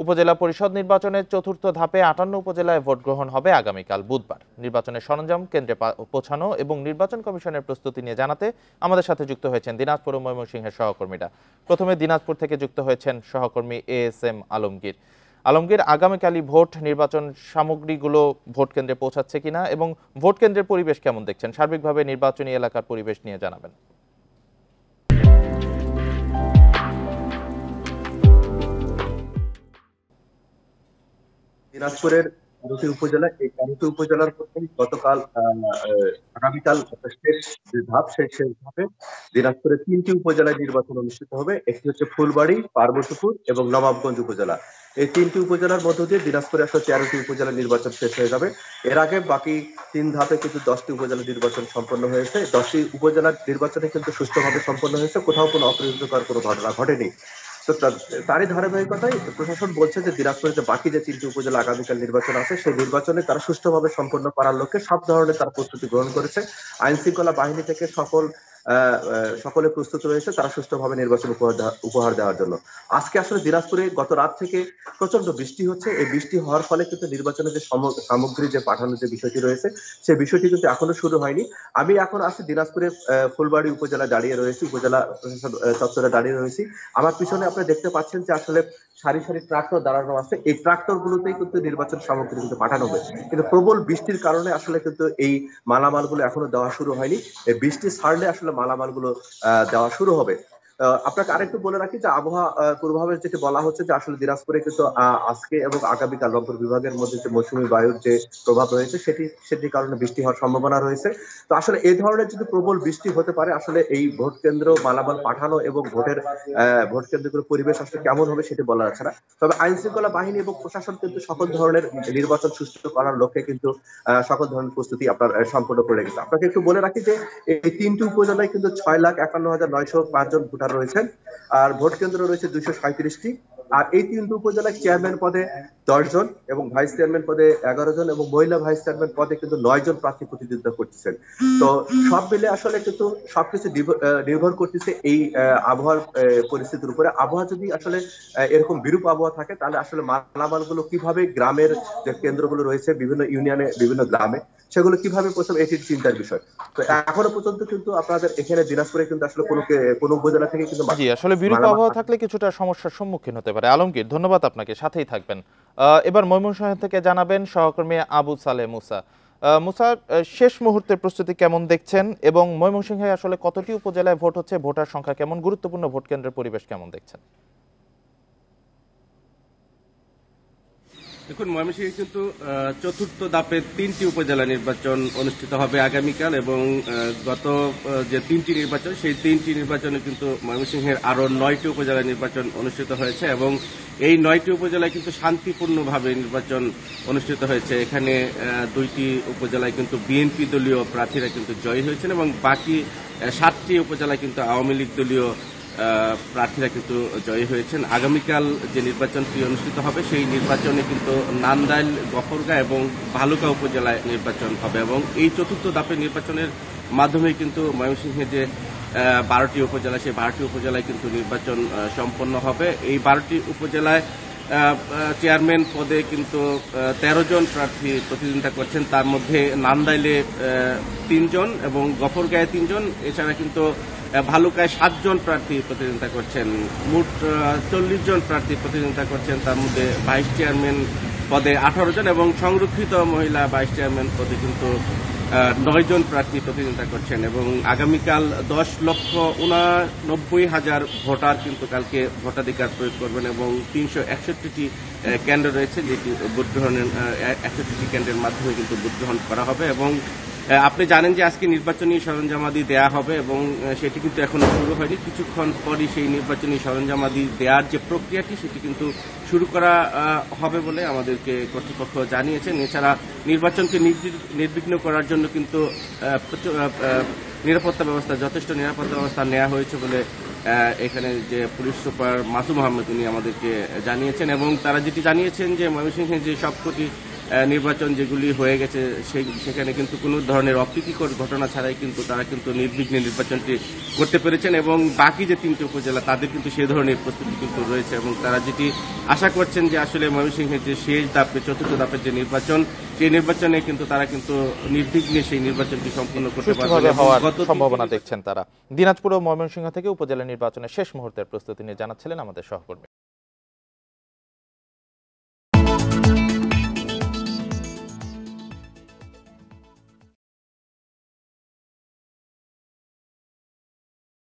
উপজেলা পরিষদ নির্বাচনের চতুর্থ ধাপে 58 উপজেলায় ভোট গ্রহণ হবে আগামীকাল বুধবার। নির্বাচনের সরঞ্জাম কেন্দ্রে পৌঁছানো এবং নির্বাচন কমিশনের প্রস্তুতি নিয়ে জানাতে আমাদের সাথে যুক্ত হয়েছেন দিনাজপুর ও ময়মনসিংহের সহকর্মীরা। প্রথমে দিনাজপুর থেকে যুক্ত হয়েছেন সহকর্মী ASM আলমগীর। আলমগীর, আগামীকালই ভোট, নির্বাচন সামগ্রীগুলো ভোট কেন্দ্রে পৌঁছাচ্ছে কিনা এবং ভোট কেন্দ্রের পরিবেশ কেমন দেখছেন? সার্বিকভাবে নির্বাচনী এলাকার পরিবেশ নিয়ে জানাবেন। দিনাজপুরের ১৩টি উপজেলা, এই ১৩টি উপজেলার মধ্যে গতকাল আগামীকাল শেষ যে ধাপ, সেই শেষ ধাপে দিনাজপুরের ৩টি উপজেলায় নির্বাচন অনুষ্ঠিত হবে। একটি হচ্ছে ফুলবাড়ী, পার্বতীপুর এবং নবাবগঞ্জ উপজেলা। এই ৩টি উপজেলার মধ্য দিয়ে দিনাজপুরে আসলে ১৩টি উপজেলা নির্বাচন শেষ হয়ে যাবে। এর আগে বাকি ৩ ধাপে কিন্তু ১০টি উপজেলা নির্বাচন সম্পন্ন হয়েছে। ১০টি উপজেলার নির্বাচনে কিন্তু সুষ্ঠুভাবে সম্পন্ন হয়েছে, কোথাও কোনো অপ্রীতিকর কোনো ঘটনা ঘটেনি। তো তারই ধারাবাহিকতায় প্রশাসন বলছে যে দিনাজপুরে যে বাকি যে ৩টি উপজেলা আগামীকাল নির্বাচন আছে, সেই নির্বাচনে তারা সুষ্ঠুভাবে সম্পন্ন করার লক্ষ্যে সব ধরনের তারা প্রস্তুতি গ্রহণ করেছে। আইন শৃঙ্খলা বাহিনী থেকে সকলে প্রস্তুত রয়েছে তারা সুষ্ঠুভাবে নির্বাচন উপহার দেওয়ার জন্য। আজকে আসলে দিনাজপুরে গত রাত থেকে প্রচন্ড বৃষ্টি হচ্ছে। এই বৃষ্টি হওয়ার ফলে কিন্তু নির্বাচনের যে সামগ্রী যে পাঠানোর যে বিষয়টি রয়েছে, সেই বিষয়টি কিন্তু এখনো শুরু হয়নি। আমি এখন আছি দিনাজপুরে ফুলবাড়ী উপজেলা দাঁড়িয়ে রয়েছি, উপজেলা প্রশাসন চত্বরে দাঁড়িয়ে রয়েছি। আমার পিছনে আপনারা দেখতে পাচ্ছেন যে আসলে সারি সারি ট্রাক্টর দাঁড়ানো আছে। এই ট্রাক্টর গুলোতেই কিন্তু নির্বাচন সামগ্রী কিন্তু পাঠানো হবে, কিন্তু প্রবল বৃষ্টির কারণে আসলে কিন্তু এই মালামাল গুলো এখনো দেওয়া শুরু হয়নি। এই বৃষ্টি ছাড়লে আসলে মালামাল গুলো দেওয়া শুরু হবে। আপনাকে আরেকটু বলে রাখি যে আবহাওয়া পূর্বাভাস যেটি বলা হচ্ছে যে আসলে দিনাজপুরে কিন্তু আজকে এবং আগামীকাল রংপুর বিভাগের মধ্যে যে মৌসুমী বায়ুর যে প্রভাব রয়েছে সেটির কারণে বৃষ্টি হওয়ার সম্ভাবনা রয়েছে। তো আসলে এই ধরনের যদি প্রবল বৃষ্টি হতে পারে, আসলে এই ভোট কেন্দ্র মালামাল পাঠানো এবং ভোট কেন্দ্রগুলোর পরিবেশ আসলে কেমন হবে সেটি বলা যাচ্ছে না। তবে আইন শৃঙ্খলা বাহিনী এবং প্রশাসন কিন্তু সকল ধরনের নির্বাচন সুষ্ঠু করার লক্ষ্যে কিন্তু সকল ধরনের প্রস্তুতি আপনার সম্পন্ন করে রেখেছে। আপনাকে একটু বলে রাখি যে এই ৩টি উপজেলায় কিন্তু ৬,৫১,৯০৫ জন ভোটার রয়েছেন, আর ভোট কেন্দ্র রয়েছে ২৩৭টি। আর এই ৩টি উপজেলায় চেয়ারম্যান পদে ১০ জন এবং ভাইস চেয়ারম্যান পদে ১১ জন এবং মহিলা ভাইস চেয়ারম্যান পদে কিন্তু ৯ জন প্রার্থী প্রতিদ্বন্দ্বিতা করতেছেন। তো সব মিলে আসলে কিন্তু সবকিছু নির্ভর করতেছে এই আবহাওয়ার পরিস্থিতির উপরে। আবহাওয়া যদি আসলে এরকম বিরূপ আবহাওয়া থাকে, তাহলে আসলে মালামাল গুলো কিভাবে গ্রামের যে কেন্দ্রগুলো রয়েছে বিভিন্ন ইউনিয়নে বিভিন্ন গ্রামে, সেগুলো কিভাবে পৌঁছাবে এটি চিন্তার বিষয়। তো এখনো পর্যন্ত কিন্তু আপনাদের এখানে দিনাজপুরে কিন্তু আসলে কোনো উপজেলা থেকে কিন্তু আসলে বিরূপ আবহাওয়া থাকলে কিছুটা সমস্যার সম্মুখীন হতে পারে। আলমগীর, ধন্যবাদ আপনাকে, সাথেই থাকবেন। এবার ময়মনসিংহ থেকে জানাবেন সহকর্মী আবু সালে মুসা। মুসা, শেষ মুহূর্তের প্রস্তুতি কেমন দেখছেন এবং ময়মনসিংহে আসলে কতটি উপজেলায় ভোট হচ্ছে, ভোটার সংখ্যা কেমন, গুরুত্বপূর্ণ ভোট কেন্দ্রের পরিবেশ কেমন দেখছেন? দেখুন, ময়মনসিংহে কিন্তু চতুর্থ ধাপে ৩টি উপজেলা নির্বাচন অনুষ্ঠিত হবে আগামীকাল এবং গত যে ৩টি নির্বাচন, সেই 3টি নির্বাচনে কিন্তু ময়মনসিংহের আরো 9টি উপজেলা নির্বাচন অনুষ্ঠিত হয়েছে এবং এই 9টি উপজেলায় কিন্তু শান্তিপূর্ণভাবে নির্বাচন অনুষ্ঠিত হয়েছে। এখানে 2টি উপজেলায় কিন্তু বিএনপি দলীয় প্রার্থীরা কিন্তু জয়ী হয়েছেন এবং বাকি 7টি উপজেলায় কিন্তু আওয়ামী লীগ দলীয় প্রার্থীরা কিন্তু জয়ী হয়েছেন। আগামীকাল যে নির্বাচনটি অনুষ্ঠিত হবে, সেই নির্বাচনে কিন্তু নান্দাইল, গফরগাঁ এবং ভালুকা উপজেলায় নির্বাচন হবে এবং এই চতুর্থ ধাপের নির্বাচনের মাধ্যমে কিন্তু ময়মনসিংহে যে 12টি উপজেলা, সেই 12টি উপজেলায় কিন্তু নির্বাচন সম্পন্ন হবে। এই 12টি উপজেলায় চেয়ারম্যান পদে কিন্তু 13 জন প্রার্থী প্রতিদ্বন্দ্বিতা করছেন। তার মধ্যে নান্দাইলে 3 জন এবং গফরগাঁয়ে 3 জন, এছাড়া কিন্তু ভালুকায় 7 জন প্রার্থী প্রতিদ্বন্দ্বিতা করছেন। মোট 40 জন প্রার্থী প্রতিদ্বন্দ্বিতা করছেন। তার মধ্যে ভাইস চেয়ারম্যান পদে 18 জন এবং সংরক্ষিত মহিলা ভাইস চেয়ারম্যান পদে কিন্তু 9 জন প্রার্থী প্রতিদ্বন্দ্বিতা করছেন এবং আগামীকাল 10,89,000 ভোটার কিন্তু কালকে ভোটাধিকার প্রয়োগ করবেন এবং 361টি কেন্দ্র রয়েছে, যেটি ভোট গ্রহণের 61টি কেন্দ্রের মাধ্যমে কিন্তু ভোট গ্রহণ করা হবে এবং আপনি জানেন যে আজকে নির্বাচনী সরঞ্জামাদি দেয়া হবে এবং সেটি কিন্তু এখনো শুরু হয়নি। কিছুক্ষণ পরই সেই নির্বাচনী সরঞ্জামাদি দেওয়ার যে প্রক্রিয়াটি, সেটি কিন্তু শুরু করা হবে বলে আমাদেরকে কর্তৃপক্ষ জানিয়েছেন। এছাড়া নির্বাচনকে নির্বিঘ্ন করার জন্য কিন্তু যথেষ্ট নিরাপত্তা ব্যবস্থা নেওয়া হয়েছে বলে এখানে যে পুলিশ সুপার মাসুম আহমেদ উনি আমাদেরকে জানিয়েছেন এবং তারা যেটি জানিয়েছেন যে ময়মনসিংহে যে সবকটি নির্বাচন যেগুলি হয়ে গেছে সেখানে কিন্তু কোনো ধরনের অপ্রীতিকর ঘটনা ছাড়াই কিন্তু তারা কিন্তু নির্বিঘ্নে নির্বাচনটি করতে পেরেছেন এবং বাকি যে 3টি উপজেলা তাদের কিন্তু সে ধরনের প্রস্তুতি কিন্তু রয়েছে এবং তারা যেটি আশা করছেন যে আসলে ময়মনসিংহের যে শেষ ধাপে চতুর্থ ধাপের যে নির্বাচন সেই নির্বাচনে কিন্তু তারা কিন্তু নির্বিঘ্নে সেই নির্বাচনটি সম্পন্ন করতে সুষ্ঠুভাবে পারবে হওয়ার গত সম্ভাবনা দেখছেন তারা। দিনাজপুর ও ময়মনসিংহ থেকে উপজেলা নির্বাচনের শেষ মুহূর্তের প্রস্তুতি নিয়ে জানাচ্ছিলেন আমাদের সহকর্মী।